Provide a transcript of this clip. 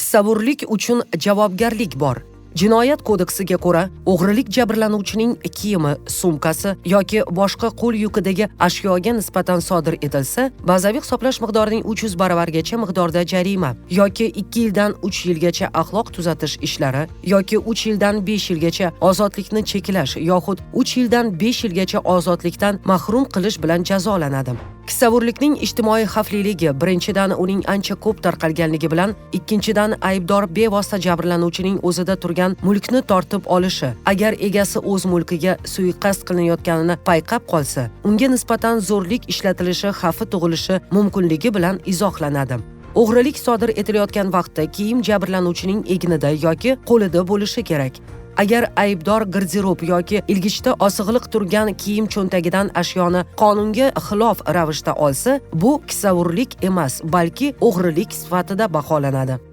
Kissavurlik uchun javobgarlik bor. Jinoyat kodeksiga ko'ra, o'g'rilik jabrlanuvchining kiyimi, sumkasi yoki boshqa qo'l yukidagi ashyoga nisbatan sodir etilsa, bazaviy hisoblash miqdorining 300 baravargacha miqdorda jarima yoki 2 yildan 3 yilgacha axloq tuzatish ishlari yoki 3 yildan 5 yilgacha ozodlikni cheklash yoxud 3 yildan 5 yilgacha ozodlikdan mahrum qilish bilan jazolanadi. Kissavurlikning ijtimoiy xavfliligi birinchidan uning ancha ko'p tarqalganligi bilan, ikkinchidan aybdor bevosita jabrlanuvchining o'zida turgan mulkni tortib olishi. Agar egasi o'z mulkiga suiqasd qilinayotganini payqab qolsa, unga nisbatan zo'rlik ishlatilishi xavfi tug'ilishi mumkinligi bilan izohlanadi. O'g'rilik sodir etilayotgan vaqtda kiyim jabrlanuvchining egnida yoki qo'lida bo'lishi kerak. Agar aybdor garderob yoki ilgichda osig'liq turgan kiyim cho'ntagidan ashyoni qonunga xilof ravishda olsa, bu kissavurlik emas, balki o'g'rilik sifatida baholanadi.